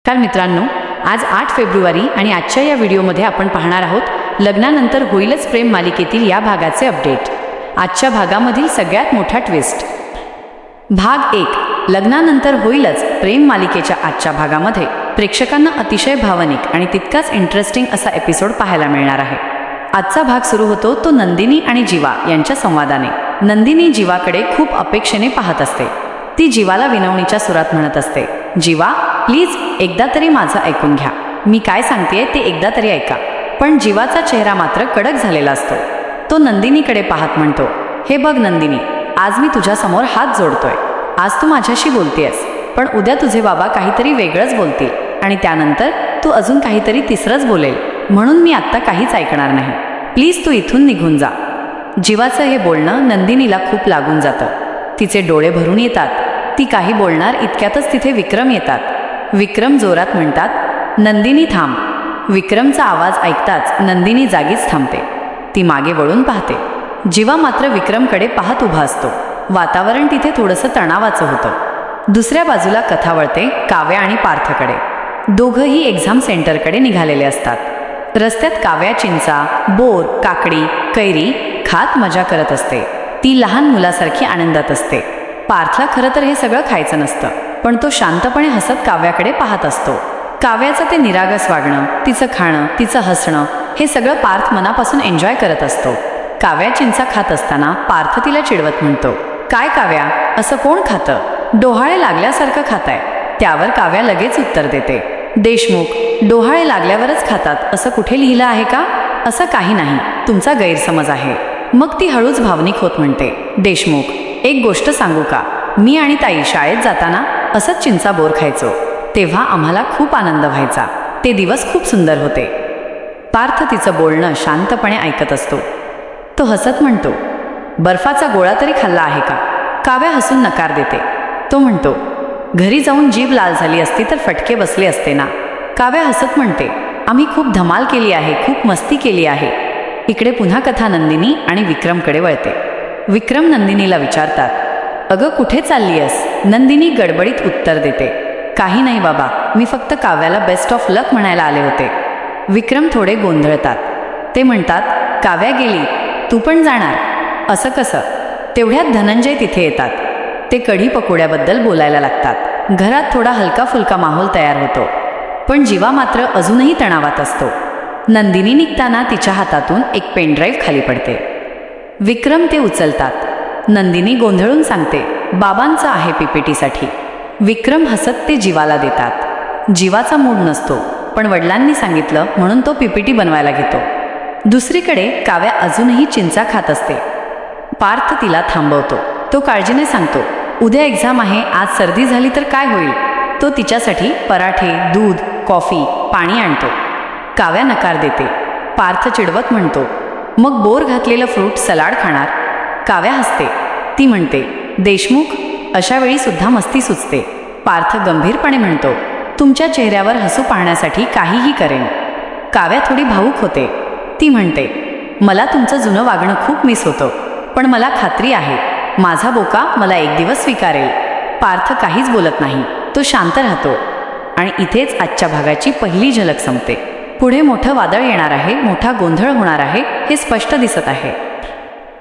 नमस्कार मित्रांनो, आज 8 फेब्रुवारी आणि आजच्या या व्हिडिओमध्ये आपण पाहणार आहोत लग्नानंतर होईलच प्रेम मालिकेतील या भागाचे अपडेट. आजच्या भागामधील सगळ्यात मोठा ट्विस्ट. भाग 1 लग्नानंतर होईलच प्रेम मालिकेच्या आजच्या भागामध्ये प्रेक्षकांना अतिशय भावनिक आणि तितकाच इंटरेस्टिंग असा एपिसोड पाहायला मिळणार आहे. आजचा भाग सुरू होतो तो नंदिनी आणि जीवा यांच्या संवादाने. नंदिनी जीवाकडे खूप अपेक्षेने पाहत असते. ती जीवाला विनवणीच्या सुरात म्हणत असते, जीवा प्लीज एकदा तरी माझं ऐकून घ्या, मी काय सांगतेय ते एकदा तरी ऐका. पण जीवाचा चेहरा मात्र कडक झालेला असतो. तो नंदिनीकडे पाहत म्हणतो, हे बघ नंदिनी, आज मी तुझ्यासमोर हात जोडतोय. आज तू माझ्याशी बोलतेयस, पण उद्या तुझे बाबा काहीतरी वेगळंच बोलतील आणि त्यानंतर तू अजून काहीतरी तिसरंच बोलेल. म्हणून मी आत्ता काहीच ऐकणार नाही. प्लीज तू इथून निघून जा. जीवाचं हे बोलणं नंदिनीला खूप लागून जातं. तिचे डोळे भरून येतात. ती काही बोलणार इतक्यातच तिथे विक्रम येतात. विक्रम जोरात म्हणतात, नंदिनी थांब. विक्रमचा आवाज ऐकताच नंदिनी जागीच थांबते. ती मागे वळून पाहते. जीवा मात्र विक्रमकडे पाहत उभा असतो. वातावरण तिथे थोडंसं तणावाचं होतं. दुसऱ्या बाजूला कथा वळते काव्या आणि पार्थकडे. दोघंही एक्झाम सेंटरकडे निघालेले असतात. रस्त्यात काव्या चिंचा, बोर, काकडी, कैरी खात मजा करत असते. ती लहान मुलासारखी आनंदात असते. पार्थला खरं तर हे सगळं खायचं नसतं, पण तो शांतपणे हसत काव्याकडे पाहत असतो. काव्याचं ते निरागस वागणं, तिचं खाणं, तिचं हसणं हे सगळं पार्थ मनापासून एन्जॉय करत असतो. काव्या चिंचा खात असताना पार्थ तिला चिडवत म्हणतो, काय काव्या, असं कोण खातं? डोहाळे लागल्यासारखं खाताय. त्यावर काव्या लगेच उत्तर देते, देशमुख, डोहाळे लागल्यावरच खातात असं कुठे लिहिलं आहे का? असं काही नाही, तुमचा गैरसमज आहे. मग ती हळूच भावनिक होत म्हणते, देशमुख, एक गोष्ट सांगू का? मी आणि ताई शाळेत जाताना असंच चिंचा बोर खायचो. तेव्हा आम्हाला खूप आनंद व्हायचा. ते दिवस खूप सुंदर होते. पार्थ तिचं बोलणं शांतपणे ऐकत असतो. तो हसत म्हणतो, बर्फाचा गोळा तरी खाल्ला आहे का? काव्या हसून नकार देते. तो म्हणतो, घरी जाऊन जीभ लाल झाली असती तर फटके बसले असते ना. काव्या हसत म्हणते, आम्ही खूप धमाल केली आहे, खूप मस्ती केली आहे. इकडे पुन्हा कथा नंदिनी आणि विक्रमकडे वळते. विक्रम नंदिनीला विचारतात, अगं कुठे चालली आहेस? नंदिनी गडबडीत उत्तर देते, काही नाही बाबा, मी फक्त काव्याला बेस्ट ऑफ लक म्हणायला आले होते. विक्रम थोडे गोंधळतात. ते म्हणतात, काव्या गेली, तू पण जाणार? असं कसं? तेवढ्यात धनंजय तिथे येतात. ते कढी पकोड्याबद्दल बोलायला लागतात. घरात थोडा हलका फुलका माहोल तयार होतो. पण जीवा मात्र अजूनही तणावात असतो. नंदिनी निघताना तिच्या हातातून एक पेनड्राईव्ह खाली पडते. विक्रम ते उचलतात. नंदिनी गोंधळून सांगते, बाबांचं आहे पीपीटीसाठी. विक्रम हसत ते जीवाला देतात. जीवाचा मूड नसतो, पण वडिलांनी सांगितलं म्हणून तो पीपीटी बनवायला घेतो. दुसरीकडे काव्या अजूनही चिंचा खात असते. पार्थ तिला थांबवतो. तो काळजीने सांगतो, उद्या एक्झाम आहे, आज सर्दी झाली तर काय होईल? तो तिच्यासाठी पराठे, दूध, कॉफी, पाणी आणतो. काव्या नकार देते. पार्थ चिडवत म्हणतो, मग बोर घातलेलं फ्रूट सलाड खाणार? काव्या हसते. ती म्हणते, देशमुख, अशा वेळी सुद्धा मस्ती सुचते. पार्थ गंभीरपणे म्हणतो, तुमच्या चेहऱ्यावर हसू पाहण्यासाठी काहीही करेन. काव्या थोडी भावूक होते. ती म्हणते, मला तुमचं जुनं वागणं खूप मिस होतं, पण मला खात्री आहे माझा बोका मला एक दिवस स्वीकारेल. पार्थ काहीच बोलत नाही. तो शांत राहतो. आणि इथेच आजच्या भागाची पहिली झलक संपते. पुढे मोठं वादळ येणार आहे, मोठा गोंधळ होणार आहे हे स्पष्ट दिसत आहे.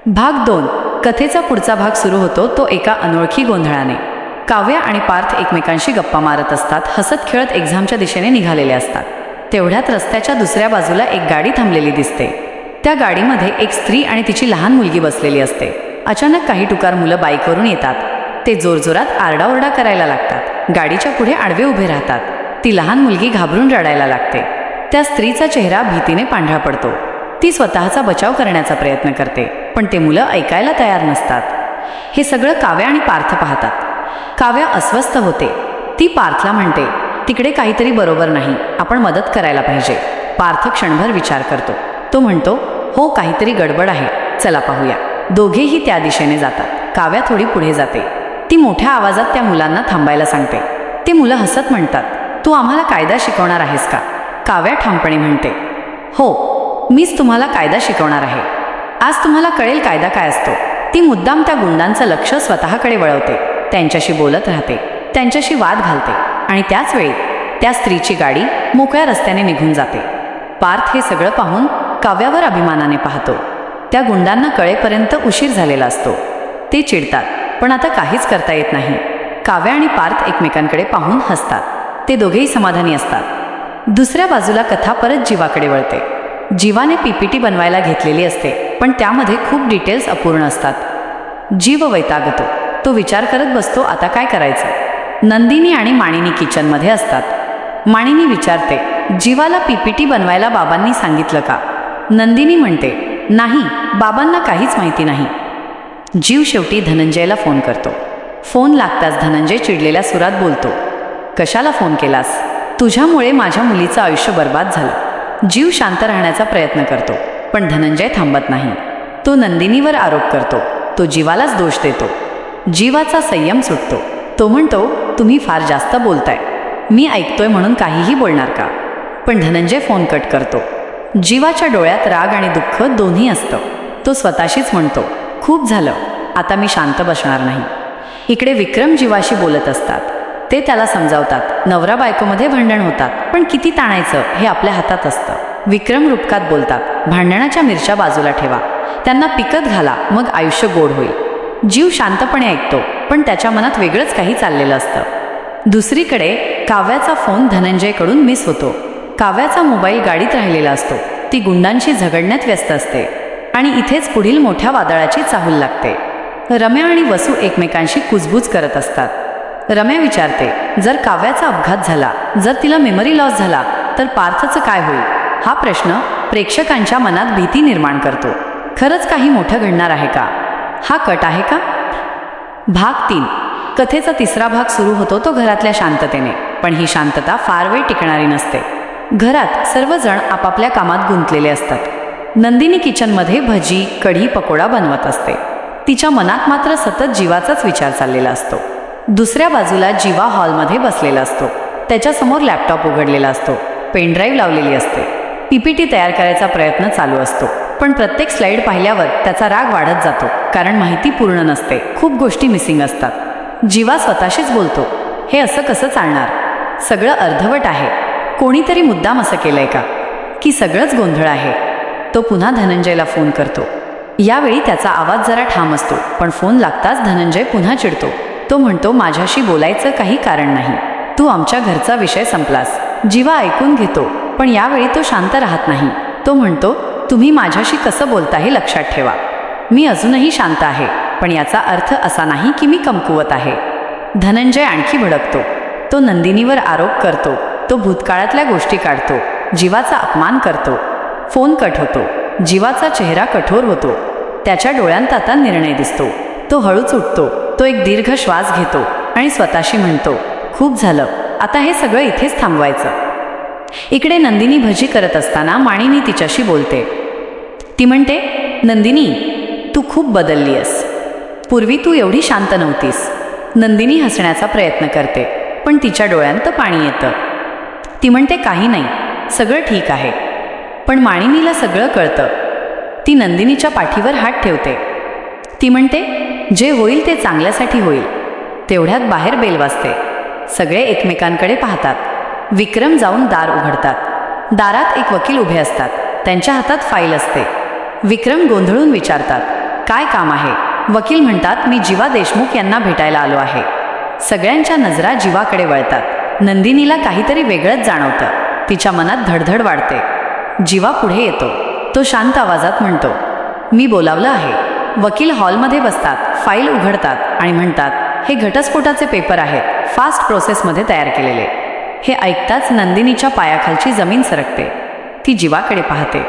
भाग 2 कथेचा पुढचा भाग सुरू होतो तो एका अनोळखी गोंधळाने. काव्या आणि पार्थ एकमेकांशी गप्पा मारत असतात. हसत खेळत एक्झामच्या दिशेने निघालेले असतात. तेवढ्यात रस्त्याच्या दुसऱ्या बाजूला एक गाडी थांबलेली दिसते. त्या गाडीमध्ये एक स्त्री आणि तिची लहान मुलगी बसलेली असते. अचानक काही टुकार मुलं बाईकवरून येतात. ते जोरजोरात आरडाओरडा करायला लागतात. गाडीच्या पुढे आडवे उभे राहतात. ती लहान मुलगी घाबरून रडायला लागते. त्या स्त्रीचा चेहरा भीतीने पांढरा पडतो. ती स्वतःचा बचाव करण्याचा प्रयत्न करते, पण ते मुलं ऐकायला तयार नसतात. हे सगळं काव्या आणि पार्थ पाहतात. काव्या अस्वस्थ होते. ती पार्थला म्हणते, तिकडे काहीतरी बरोबर नाही, आपण मदत करायला पाहिजे. पार्थ क्षणभर विचार करतो. तो म्हणतो, हो काहीतरी गडबड आहे, चला पाहूया. दोघेही त्या दिशेने जातात. काव्या थोडी पुढे जाते. ती मोठ्या आवाजात त्या मुलांना थांबायला सांगते. ते मुलं हसत म्हणतात, तू आम्हाला कायदा शिकवणार आहेस का? काव्या ठामपणे म्हणते, हो, मीच तुम्हाला कायदा शिकवणार आहे. आज तुम्हाला कळेल कायदा काय असतो. ती मुद्दाम त्या गुंडांचं लक्ष स्वतःकडे वळवते. त्यांच्याशी बोलत राहते, त्यांच्याशी वाद घालते आणि त्याच वेळी त्या स्त्रीची गाडी मोकळ्या रस्त्याने निघून जाते. पार्थ हे सगळं पाहून काव्यावर अभिमानाने पाहतो. त्या गुंडांना कळेपर्यंत उशीर झालेला असतो. ते चिडतात, पण आता काहीच करता येत नाही. काव्या आणि पार्थ एकमेकांकडे पाहून हसतात. ते दोघेही समाधानी असतात. दुसऱ्या बाजूला कथा परत जीवाकडे वळते. जीवाने पीपीटी बनवायला घेतलेली असते, पण त्यामध्ये खूप डिटेल्स अपूर्ण असतात. जीव वैतागतो. तो विचार करत बसतो, आता काय करायचं. नंदिनी आणि माणिनी किचनमध्ये असतात. माणिनी विचारते, जीवाला पीपीटी बनवायला बाबांनी सांगितलं का? नंदिनी म्हणते, नाही, बाबांना काहीच माहिती नाही. जीव शेवटी धनंजयला फोन करतो. फोन लागताच धनंजय चिडलेल्या सुरात बोलतो, कशाला फोन केलास? तुझ्यामुळे माझ्या मुलीचं आयुष्य बर्बाद झालं. जीव शांत राहण्याचा प्रयत्न करतो, पण धनंजय थांबत नाही. तो नंदिनीवर आरोप करतो. तो जीवालाच दोष देतो. जीवाचा संयम सुटतो. तो म्हणतो, तुम्ही फार जास्त बोलताय. मी ऐकतोय म्हणून काहीही बोलणार का? पण धनंजय फोन कट करतो. जीवाच्या डोळ्यात राग आणि दुःख दोन्ही असतं. तो स्वतःशीच म्हणतो, खूप झालं, आता मी शांत बसणार नाही. इकडे विक्रम जीवाशी बोलत असतात. ते त्याला समजावतात, नवरा बायकोमध्ये भांडण होतात, पण किती ताणायचं हे आपल्या हातात असतं. विक्रम रुपकात बोलतात, भांडणाच्या मिरच्या बाजूला ठेवा, त्यांना पिकत घाला, मग आयुष्य गोड होईल. जीव शांतपणे ऐकतो, पण त्याच्या मनात वेगळंच काही चाललेलं असतं. दुसरीकडे काव्याचा फोन धनंजयकडून मिस होतो. काव्याचा मोबाईल गाडीत राहिलेला असतो. ती गुंडांशी झगडण्यात व्यस्त असते आणि इथेच पुढील मोठ्या वादळाची चाहूल लागते. रम्या आणि वसू एकमेकांशी कुजबूज करत असतात. रम्या विचारते, जर काव्याचा अपघात झाला, जर तिला मेमरी लॉस झाला, तर पार्थचं काय होईल? हा प्रश्न प्रेक्षकांच्या मनात भीती निर्माण करतो. खरंच काही मोठं घडणार आहे का? हा कट आहे का? भाग 3. कथेचा तिसरा भाग सुरू होतो तो घरातल्या शांततेने. पण ही शांतता फार वेळ टिकणारी नसते. घरात सर्वजण आपापल्या कामात गुंतलेले असतात. नंदिनी किचनमध्ये भजी, कढी, पकोडा बनवत असते. तिच्या मनात मात्र सतत जीवाचाच विचार चाललेला असतो. दुसऱ्या बाजूला जीवा हॉलमध्ये बसलेला असतो. त्याच्यासमोर लॅपटॉप उघडलेला असतो. पेनड्राईव्ह लावलेली असते. पीपीटी तयार करायचा प्रयत्न चालू असतो. पण प्रत्येक स्लाईड पाहिल्यावर त्याचा राग वाढत जातो, कारण माहिती पूर्ण नसते. खूप गोष्टी मिसिंग असतात. जीवा स्वतःशीच बोलतो, हे असं कसं चालणार? सगळं अर्धवट आहे. कोणीतरी मुद्दाम असं केलंय का? की सगळंच गोंधळ आहे? तो पुन्हा धनंजयला फोन करतो. यावेळी त्याचा आवाज जरा ठाम असतो, पण फोन लागताच धनंजय पुन्हा चिडतो. तो म्हणतो, माझ्याशी बोलायचं काही कारण नाही. तू आमच्या घरचा विषय संपलास. जीवा ऐकून घेतो, पण यावेळी तो शांत राहत नाही. तो म्हणतो, तुम्ही माझ्याशी कसं बोलता हे लक्षात ठेवा. मी अजूनही शांत आहे, पण याचा अर्थ असा नाही की मी कमकुवत आहे. धनंजय आणखी भडकतो. तो नंदिनीवर आरोप करतो. तो भूतकाळातल्या गोष्टी काढतो. जीवाचा अपमान करतो. फोन कट होतो. जीवाचा चेहरा कठोर होतो. त्याच्या डोळ्यांत आता निर्णय दिसतो. तो हळूच उठतो. तो एक दीर्घ श्वास घेतो आणि स्वतःशी म्हणतो, खूप झालं, आता हे सगळं इथेच थांबवायचं. इकडे नंदिनी भजी करत असताना माणिनी तिच्याशी बोलते. ती म्हणते, नंदिनी, तू खूप बदलली आहेस. पूर्वी तू एवढी शांत नव्हतीस. नंदिनी हसण्याचा प्रयत्न करते, पण तिच्या डोळ्यांत पाणी येतं. ती म्हणते, काही नाही, सगळं ठीक आहे. पण माणिनीला सगळं कळतं. ती नंदिनीच्या पाठीवर हात ठेवते. ती म्हणते, जे होईल ते चांगल्यासाठी होईल. तेवढ्यात बाहेर बेल वाजते. सगळे एकमेकांकडे पाहतात. विक्रम जाऊन दार उघडतात. दारात एक वकील उभे असतात. त्यांच्या हातात फाईल असते. विक्रम गोंधळून विचारतात, काय काम आहे? वकील म्हणतात, मी जीवा देशमुख यांना भेटायला आलो आहे. सगळ्यांच्या नजरा जीवाकडे वळतात. नंदिनीला काहीतरी वेगळंच जाणवतं. तिच्या मनात धडधड वाढते. जीवा पुढे येतो. तो शांत आवाजात म्हणतो, मी बोलावलं आहे. वकील हॉलमध्ये बसतात. फाईल उघडतात आणि म्हणतात, हे घटस्फोटाचे पेपर आहेत, फास्ट प्रोसेसमध्ये तयार केलेले. हे ऐकताच नंदिनीच्या पायाखालची जमीन सरकते. ती जीवाकडे पाहते.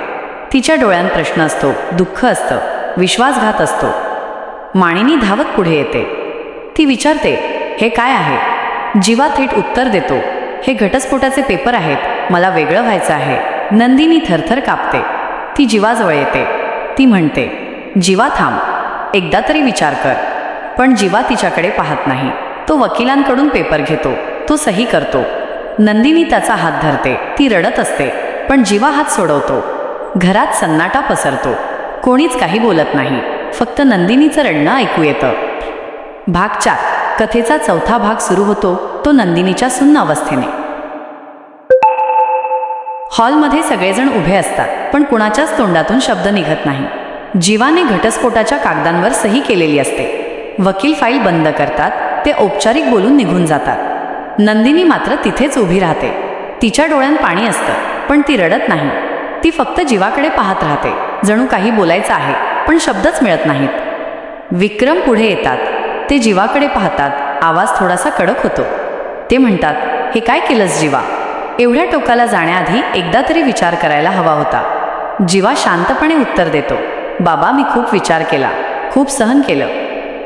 तिच्या डोळ्यांत प्रश्न असतो, दुःख असतं, विश्वासघात असतो. माणिनी धावत पुढे येते. ती विचारते, हे काय आहे? जीवा थेट उत्तर देतो, हे घटस्फोटाचे पेपर आहेत, मला वेगळं व्हायचं आहे. नंदिनी थरथर कापते. ती जीवाजवळ येते. ती म्हणते, जीवा थांब, एकदा तरी विचार कर. पण जीवा तिच्याकडे पाहत नाही. तो वकिलांकडून पेपर घेतो. तो सही करतो. नंदिनी त्याचा हात धरते. ती रडत असते, पण जीवा हात सोडवतो. घरात सन्नाटा पसरतो. कोणीच काही बोलत नाही. फक्त नंदिनीचं रडणं ऐकू येतं. भाग 4. कथेचा चौथा भाग सुरू होतो तो नंदिनीच्या सुन्न अवस्थेने. हॉलमध्ये सगळेजण उभे असतात, पण कुणाच्याच तोंडातून शब्द निघत नाही. जीवाने घटस्फोटाच्या कागदांवर सही केलेली असते. वकील फाईल बंद करतात, ते औपचारिक बोलून निघून जातात. नंदिनी मात्र तिथेच उभी राहते. तिच्या डोळ्यात पाणी असतं, पण ती रडत नाही. ती फक्त जीवाकडे पाहत राहते, जणू काही बोलायचं आहे, पण शब्दच मिळत नाहीत. विक्रम पुढे येतात. ते जीवाकडे पाहतात. आवाज थोडासा कडक होतो. ते म्हणतात, हे काय केलंस जीवा? एवढ्या टोकाला जाण्याआधी एकदा तरी विचार करायला हवा होता. जीवा शांतपणे उत्तर देतो, बाबा मी खूप विचार केला, खूप सहन केलं.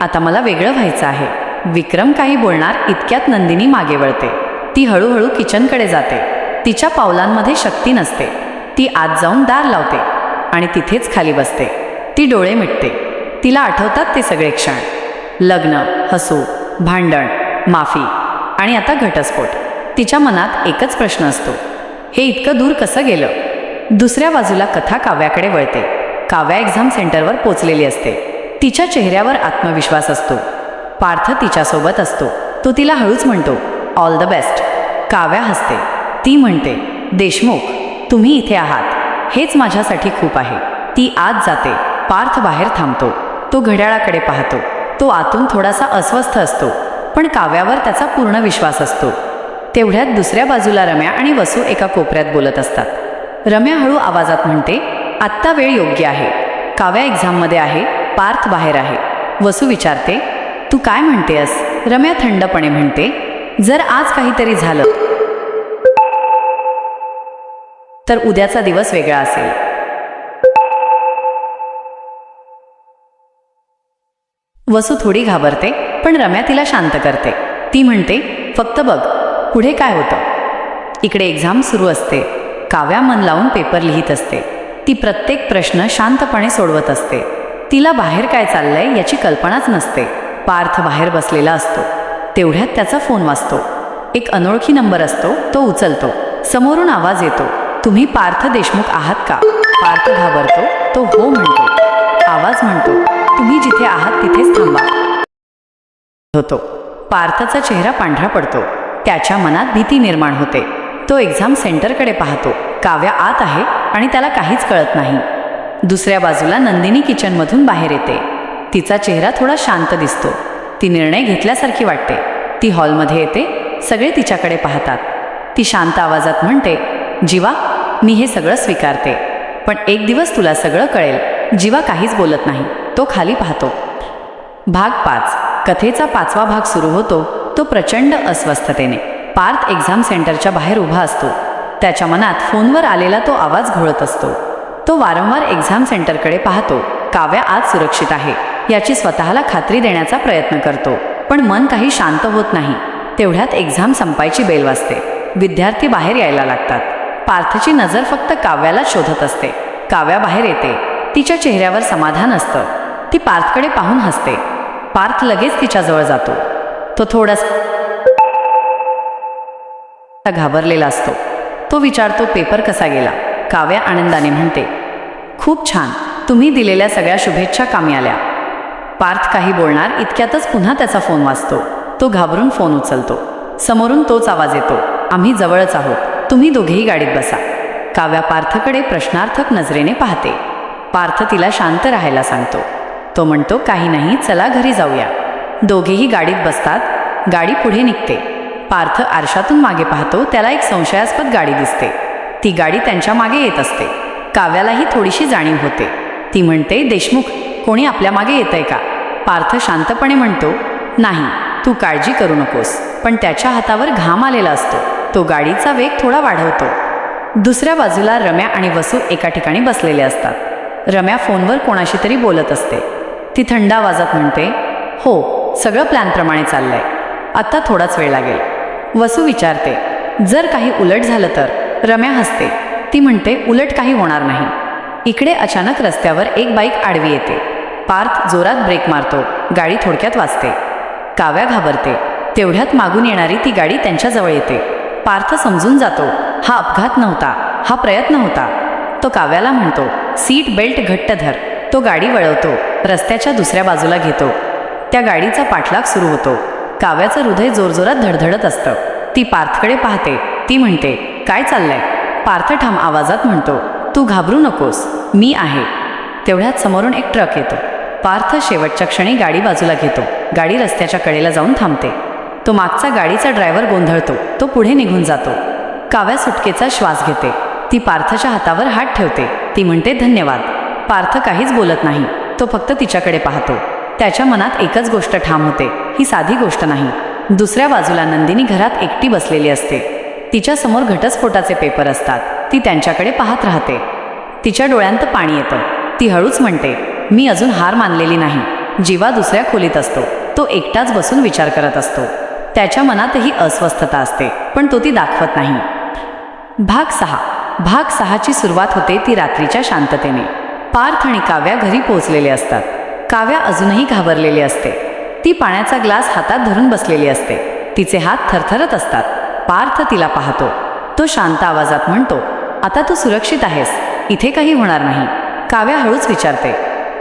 आता मला वेगळं व्हायचं आहे. विक्रम काही बोलणार इतक्यात नंदिनी मागे वळते. ती हळूहळू किचनकडे जाते. तिच्या पावलांमध्ये शक्ती नसते. ती आत जाऊन दार लावते आणि तिथेच खाली बसते. ती डोळे मिटते. तिला आठवतात ते सगळे क्षण. लग्न, हसू, भांडण, माफी आणि आता घटस्फोट. तिच्या मनात एकच प्रश्न असतो, हे इतकं दूर कसं गेलं? दुसऱ्या बाजूला कथा काव्याकडे वळते. काव्या एक्झाम सेंटरवर पोचलेली असते. तिच्या चेहऱ्यावर आत्मविश्वास असतो. पार्थ तिच्यासोबत असतो. तो तिला हळूच म्हणतो, ऑल द बेस्ट. काव्या हसते. ती म्हणते, देशमुख तुम्ही इथे आहात हेच माझ्यासाठी खूप आहे. ती आत जाते. पार्थ बाहेर थांबतो. तो घड्याळाकडे पाहतो. तो आतून थोडासा अस्वस्थ असतो, पण काव्यावर त्याचा पूर्ण विश्वास असतो. तेवढ्यात दुसऱ्या बाजूला रम्या आणि वसू एका कोपऱ्यात बोलत असतात. रम्या हळू आवाजात म्हणते, आत्ता वेळ योग्य आहे. काव्या एक्झाममध्ये आहे, पार्थ बाहेर आहे. वसू विचारते, तू काय म्हणतेस? रम्या थंडपणे म्हणते, जर आज काहीतरी झालं तर उद्याचा दिवस वेगळा असेल. वसू थोडी घाबरते, पण रम्या तिला शांत करते. ती म्हणते, फक्त बघ पुढे काय होतं. इकडे एक्झाम सुरू असते. काव्या मन लावून पेपर लिहित असते. ती प्रत्येक प्रश्न शांतपणे सोडवत असते. तिला बाहेर काय चाललंय याची कल्पनाच नसते. पार्थ बाहेर बसलेला असतो. तेवढ्यात त्याचा फोन वाजतो. एक अनोळखी नंबर असतो. तो उचलतो. समोरून आवाज येतो, तुम्ही पार्थ देशमुख आहात का? पार्थ घाबरतो. तो हो म्हणतो. आवाज म्हणतो, तुम्ही जिथे आहात तिथेच थांबा. होतो. पार्थचा चेहरा पांढरा पडतो. त्याच्या मनात भीती निर्माण होते. तो एक्झाम सेंटरकडे पाहतो. काव्या आत आहे आणि त्याला काहीच कळत नाही. दुसऱ्या बाजूला नंदिनी किचनमधून बाहेर येते. तिचा चेहरा थोडा शांत दिसतो. ती निर्णय घेतल्यासारखी वाटते. ती हॉलमध्ये येते. सगळे तिच्याकडे पाहतात. ती शांत आवाजात म्हणते, जीवा मी हे सगळं स्वीकारते, पण एक दिवस तुला सगळं कळेल. जीवा काहीच बोलत नाही. तो खाली पाहतो. भाग 5. कथेचा 5वा भाग सुरू होतो. तो प्रचंड अस्वस्थतेने. पार्थ एक्झाम सेंटरच्या बाहेर उभा असतो. त्याच्या मनात फोनवर आलेला तो आवाज घोळत असतो. तो वारंवार एक्झाम सेंटरकडे पाहतो. काव्या आज सुरक्षित आहे याची स्वतःला खात्री देण्याचा प्रयत्न करतो, पण मन काही शांत होत नाही. तेवढ्यात एक्झाम संपायची बेल वाजते. विद्यार्थी बाहेर यायला लागतात. पार्थची नजर फक्त काव्याला शोधत असते. काव्या बाहेर येते. तिच्या चेहऱ्यावर समाधान असतं. ती पार्थकडे पाहून हसते. पार्थ लगेच तिच्याजवळ जातो. तो थोडासा घाबरलेला असतो. तो विचारतो, पेपर कसा गेला? काव्या आनंदाने म्हणते, खूप छान. तुम्ही दिलेल्या सगळ्या शुभेच्छा कामी आल्या. पार्थ काही बोलणार इतक्यातच पुन्हा त्याचा फोन वाजतो. तो घाबरून फोन उचलतो. समोरून तोच आवाज येतो, आम्ही जवळच आहोत, तुम्ही दोघेही गाडीत बसा. काव्या पार्थकडे प्रश्नार्थक नजरेने पाहते. पार्थ तिला शांत राहायला सांगतो. तो म्हणतो, काही नाही, चला घरी जाऊया. दोघेही गाडीत बसतात. गाडी पुढे निघते. पार्थ आरशातून मागे पाहतो. त्याला एक संशयास्पद गाडी दिसते. ती गाडी त्यांच्या मागे येत असते. काव्यालाही थोडीशी जाणीव होते. ती म्हणते, देशमुख कोणी आपल्या मागे येतंय का? पार्थ शांतपणे म्हणतो, नाही, तू काळजी करू नकोस. पण त्याच्या हातावर घाम आलेला असतो. तो गाडीचा वेग थोडा वाढवतो. दुसऱ्या बाजूला रम्या आणि वसू एका ठिकाणी बसलेले असतात. रम्या फोनवर कोणाशी तरी बोलत असते. ती थंड आवाजात म्हणते, हो, सगळं प्लॅनप्रमाणे चाललंय. आत्ता थोडाच वेळ लागेल. वसू विचारते, जर काही उलट झालं तर? रम्या हसते. ती म्हणते, उलट काही होणार नाही. इकडे अचानक रस्त्यावर एक बाईक आडवी येते. पार्थ जोरात ब्रेक मारतो. गाडी थोडक्यात वाजते. काव्या घाबरते. तेवढ्यात मागून येणारी ती गाडी त्यांच्याजवळ येते. पार्थ समजून जातो, हा अपघात नव्हता, हा प्रयत्न होता. तो काव्याला म्हणतो, सीट बेल्ट घट्ट धर. तो गाडी वळवतो. रस्त्याच्या दुसऱ्या बाजूला घेतो. त्या गाडीचा पाठलाग सुरू होतो. काव्याचं हृदय जोरजोरात धडधडत असतं. ती पार्थकडे पाहते. ती म्हणते, काय चाललंय? पार्थ ठाम आवाजात म्हणतो, तू घाबरू नकोस, मी आहे. तेवढ्यात समोरून एक ट्रक येतो. पार्थ शेवटच्या क्षणी गाडी बाजूला घेतो. गाडी रस्त्याच्या कडेला जाऊन थांबते. तो मागचा गाडीचा ड्रायव्हर गोंधळतो. तो पुढे निघून जातो. काव्या सुटकेचा श्वास घेते. ती पार्थच्या हातावर हात ठेवते. ती म्हणते, धन्यवाद. पार्थ काहीच बोलत नाही. तो फक्त तिच्याकडे पाहतो. त्याच्या मनात एकच गोष्ट ठाम होते, ही साधी गोष्ट नाही. दुसऱ्या बाजूला नंदिनी घरात एकटी बसलेली असते. तिच्यासमोर घटस्फोटाचे पेपर असतात. ती त्यांच्याकडे पाहत राहते. तिच्या डोळ्यांत पाणी येतं. ती हळूच म्हणते, मी अजून हार मानलेली नाही. जीवा दुसऱ्या खोलीत असतो. तो एकटाच बसून विचार करत असतो. त्याच्या मनातही अस्वस्थता असते, पण तो ती दाखवत नाही. भाग 6ची सुरुवात होते ती रात्रीच्या शांततेने. पार्थ आणि काव्या घरी पोहोचलेले असतात. काव्या अजूनही घाबरलेली असते. ती पाण्याचा ग्लास हातात धरून बसलेली असते. तिचे हात थरथरत असतात. पार्थ तिला पाहतो. तो शांत आवाजात म्हणतो, आता तू सुरक्षित आहेस, इथे काही होणार नाही. काव्या हळूच विचारते,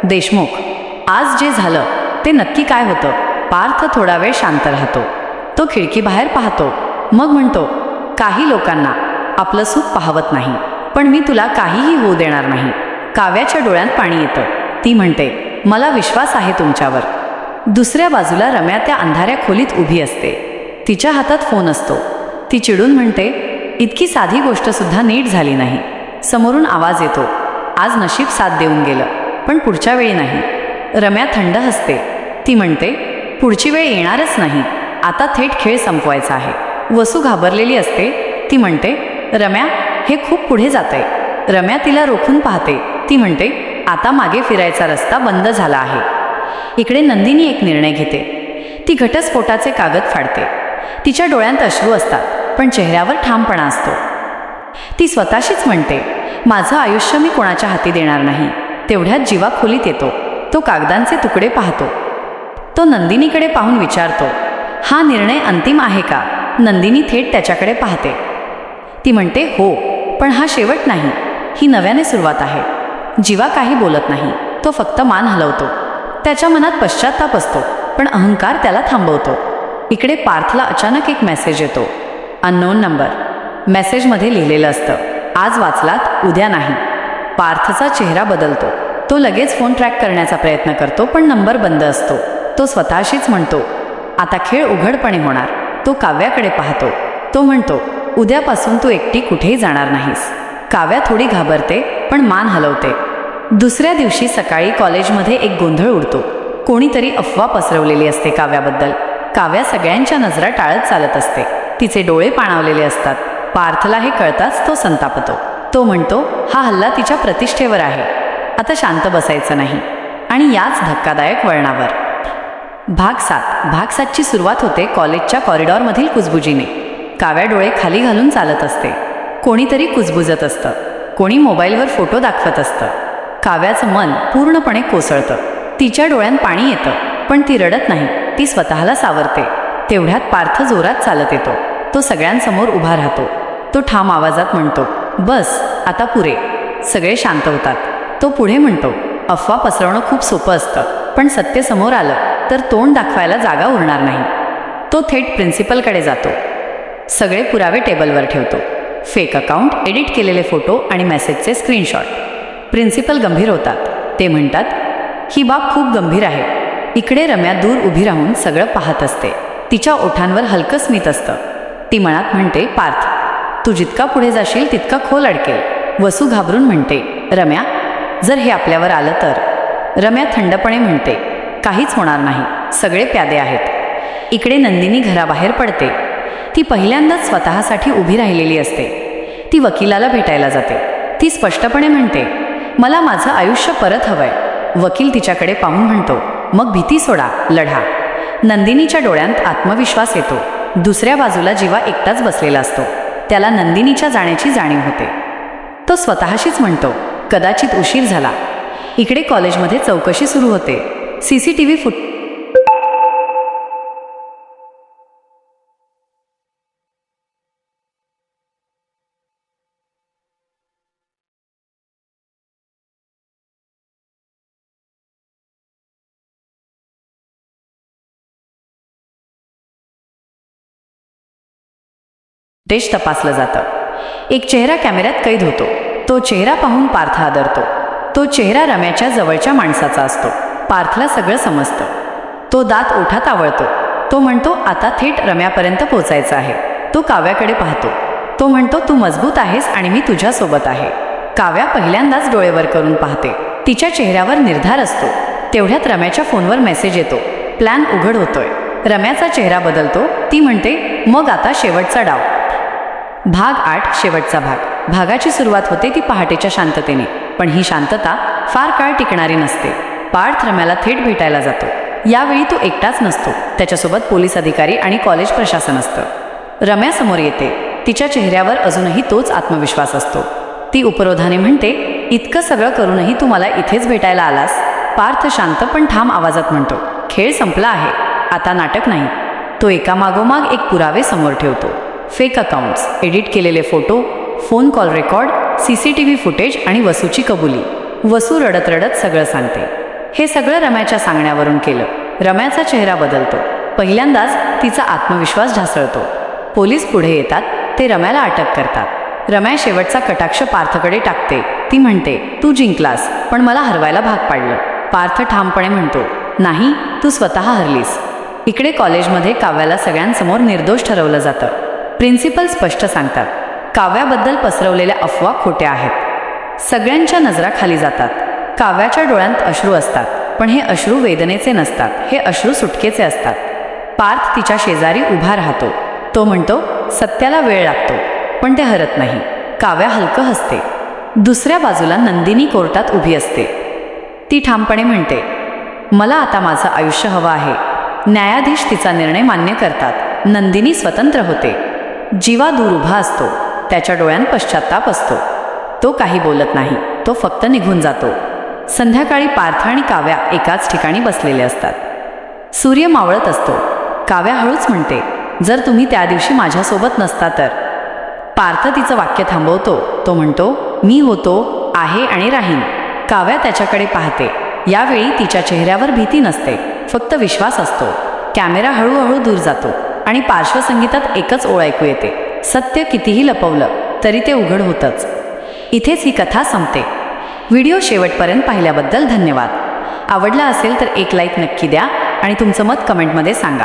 देशमुख, आज जे झालं ते नक्की काय होतं? पार्थ थोडा वेळ शांत राहतो. तो खिडकीबाहेर पाहतो. मग म्हणतो, काही लोकांना आपलं सुख पाहवत नाही, पण मी तुला काहीही होऊ देणार नाही. काव्याच्या डोळ्यात पाणी येतं. ती म्हणते, मला विश्वास आहे तुमच्यावर. दुसऱ्या बाजूला रम्या त्या अंधाऱ्या खोलीत उभी असते. तिच्या हातात फोन असतो. ती चिडून म्हणते, इतकी साधी गोष्टसुद्धा नीट झाली नाही. समोरून आवाज येतो, आज नशीब साथ देऊन गेलं, पण पुढच्या वेळी नाही. रम्या थंड हसते. ती म्हणते, पुढची वेळ येणारच नाही. आता थेट खेळ संपवायचा आहे. वसू घाबरलेली असते. ती म्हणते, रम्या, हे खूप पुढे जातंय. रम्या तिला रोखून पाहते. ती म्हणते, आता मागे फिरायचा रस्ता बंद झाला आहे. इकडे नंदिनी एक निर्णय घेते. ती घटस्फोटाचे कागद फाडते. तिच्या डोळ्यांत अश्रू असतात, पण चेहऱ्यावर ठामपणा असतो. ती स्वतःशीच म्हणते, माझं आयुष्य मी कोणाच्या हाती देणार नाही. तेवढ्यात जीवा खोलीत येतो. तो कागदांचे तुकडे पाहतो. तो नंदिनीकडे पाहून विचारतो, हा निर्णय अंतिम आहे का? नंदिनी थेट त्याच्याकडे पाहते. ती म्हणते, हो, पण हा शेवट नाही. ही नव्याने सुरुवात आहे. जीवा काही बोलत नाही. तो फक्त मान हलवतो. त्याच्या मनात पश्चात्ताप असतो, पण अहंकार त्याला थांबवतो. इकडे पार्थला अचानक एक मेसेज येतो. Unknown number. मेसेजमध्ये लिहिलेलं असतं, आज वाचलात, उद्या नाही. पार्थचा चेहरा बदलतो. तो लगेच फोन ट्रॅक करण्याचा प्रयत्न करतो, पण नंबर बंद असतो. तो स्वतःशीच म्हणतो, आता खेळ उघडपणे होणार. तो काव्याकडे पाहतो. तो म्हणतो, उद्यापासून तू एकटी कुठेही जाणार नाहीस. काव्या थोडी घाबरते, पण मान हलवते. दुसऱ्या दिवशी सकाळी कॉलेजमध्ये एक गोंधळ उडतो. कोणीतरी अफवा पसरवलेली असते काव्याबद्दल. काव्या सगळ्यांच्या नजरा टाळत चालत असते. तिचे डोळे पाणावलेले असतात. पार्थला हे कळताच तो संतापतो. तो म्हणतो, हा हल्ला तिच्या प्रतिष्ठेवर आहे. आता शांत बसायचं नाही. आणि याच धक्कादायक वळणावर भाग 7ची सुरुवात होते कॉलेजच्या कॉरिडॉरमधील कुजबुजीने. काव्या डोळे खाली घालून चालत असते. कोणीतरी कुजबुजत असतं. कोणी मोबाईलवर फोटो दाखवत असतं. काव्याचं मन पूर्णपणे कोसळतं. तिच्या डोळ्यात पाणी येतं, पण ती रडत नाही. ती स्वतःला सावरते. तेवढ्यात पार्थ जोरात चालत येतो. तो सगळ्यांसमोर उभा राहतो. तो ठाम आवाजात म्हणतो, बस, आता पुरे. सगळे शांत होतात. तो पुढे म्हणतो, अफवा पसरवणं खूप सोपं असतं, पण सत्य समोर आलं तर तोंड दाखवायला जागा उरणार नाही. तो थेट प्रिन्सिपलकडे जातो. सगळे पुरावे टेबलवर ठेवतो. फेक अकाउंट, एडिट केलेले फोटो आणि मेसेजचे स्क्रीनशॉट. प्रिन्सिपल गंभीर होतात. ते म्हणतात, ही बाब खूप गंभीर आहे. इकडे रम्या दूर उभी राहून सगळं पाहत असते. तिच्या ओठांवर हलकं स्मित असतं. ती मनात म्हणते, पार्थ, तू जितका पुढे जाशील तितका खोल अडकेल. वसू घाबरून म्हणते, रम्या, जर हे आपल्यावर आलं तर? रम्या थंडपणे म्हणते, काहीच होणार नाही. सगळे प्यादे आहेत. इकडे नंदिनी घराबाहेर पडते. ती पहिल्यांदाच स्वतःसाठी उभी राहिलेली असते. ती वकिलाला भेटायला जाते. ती स्पष्टपणे म्हणते, मला माझं आयुष्य परत हवंय. वकील तिच्याकडे पाहून म्हणतो, मग भीती सोडा, लढा. नंदिनीच्या डोळ्यांत आत्मविश्वास येतो. दुसऱ्या बाजूला जीवा एकटाच बसलेला असतो. त्याला नंदिनीच्या जाण्याची जाणीव होते. तो स्वतःशीच म्हणतो, कदाचित उशीर झाला. इकडे कॉलेजमध्ये चौकशी सुरू होते. CCTV फुटेज तपासलं जातं. एक चेहरा कॅमेऱ्यात कैद होतो. तो चेहरा पाहून पार्थ हादरतो. तो चेहरा रम्याच्या जवळच्या माणसाचा असतो. पार्थला सगळं समजतं. तो दात ओठात आवळतो. तो म्हणतो आता थेट रम्यापर्यंत पोचायचं आहे. तो काव्याकडे पाहतो. तो म्हणतो तू मजबूत आहेस आणि मी तुझ्यासोबत आहे. काव्या पहिल्यांदाच डोळे वर करून पाहते. तिच्या चेहऱ्यावर निर्धार असतो. तेवढ्यात रम्याच्या फोनवर मेसेज येतो. प्लॅन उघड होतोय. रम्याचा चेहरा बदलतो. ती म्हणते मग आता शेवटचा डाव. भाग 8 शेवटचा भाग. भागाची सुरुवात होते ती पहाटेच्या शांततेने. पण ही शांतता फार काळ टिकणारी नसते. पार्थ रम्याला थेट भेटायला जातो. यावेळी तो एकटाच नसतो. त्याच्यासोबत पोलीस अधिकारी आणि कॉलेज प्रशासन असतं. रम्या समोर येते. तिच्या चेहऱ्यावर अजूनही तोच आत्मविश्वास असतो. ती उपरोधाने म्हणते इतकं सगळं करूनही तू मला इथेच भेटायला आलास. पार्थ शांत पण ठाम आवाजात म्हणतो खेळ संपला आहे. आता नाटक नाही. तो एकामागोमाग एक पुरावे समोर ठेवतो. फेक अकाउंट्स, एडिट केलेले photo, phone call record, CCTV footage आणि वसूची कबुली. वसू रडत रडत सगळं सांगते. हे सगळं रम्याच्या सांगण्यावरून केलं. रम्याचा चेहरा बदलतो. पहिल्यांदाच तिचा आत्मविश्वास ढासळतो. पोलीस पुढे येतात. ते रम्याला अटक करतात. रम्या शेवटचा कटाक्ष पार्थकडे टाकते. ती म्हणते तू जिंकलास पण मला हरवायला भाग पाडलं. पार्थ ठामपणे म्हणतो नाही, तू स्वतः हरलीस. इकडे कॉलेजमध्ये काव्याला सगळ्यांसमोर निर्दोष ठरवलं जातं. प्रिन्सिपल स्पष्ट सांगतात काव्याबद्दल पसरवलेल्या अफवा खोट्या आहेत. सगळ्यांच्या नजरा खाली जातात. काव्याच्या डोळ्यांत अश्रू असतात. पण हे अश्रू वेदनेचे नसतात. हे अश्रू सुटकेचे असतात. पार्थ तिच्या शेजारी उभा राहतो. तो म्हणतो सत्याला वेळ लागतो पण ते हरत नाही. काव्या हलकं हसते. दुसऱ्या बाजूला नंदिनी कोर्टात उभी असते. ती ठामपणे म्हणते मला आता माझं आयुष्य हवं आहे. न्यायाधीश तिचा निर्णय मान्य करतात. नंदिनी स्वतंत्र होते. जीवा दूर उभा असतो. त्याच्या डोळ्यांत पश्चात्ताप असतो. तो काही बोलत नाही. तो फक्त निघून जातो. संध्याकाळी पार्थ आणि काव्या एकाच ठिकाणी बसलेले असतात. सूर्य मावळत असतो. काव्या हळूच म्हणते जर तुम्ही त्या दिवशी माझ्यासोबत नसता तर. पार्थ तिचं वाक्य थांबवतो. तो म्हणतो मी होतो, आहे आणि राहीन. काव्या त्याच्याकडे पाहते. यावेळी तिच्या चेहऱ्यावर भीती नसते, फक्त विश्वास असतो. कॅमेरा हळूहळू दूर जातो आणि पार्श्वसंगीतात एकच ओळ ऐकू येते सत्य कितीही लपवलं तरी ते उघड होतंच. इथेच ही कथा संपते. व्हिडिओ शेवटपर्यंत पाहिल्याबद्दल धन्यवाद. आवडला असेल तर एक लाईक नक्की द्या आणि तुमचं मत कमेंटमध्ये सांगा.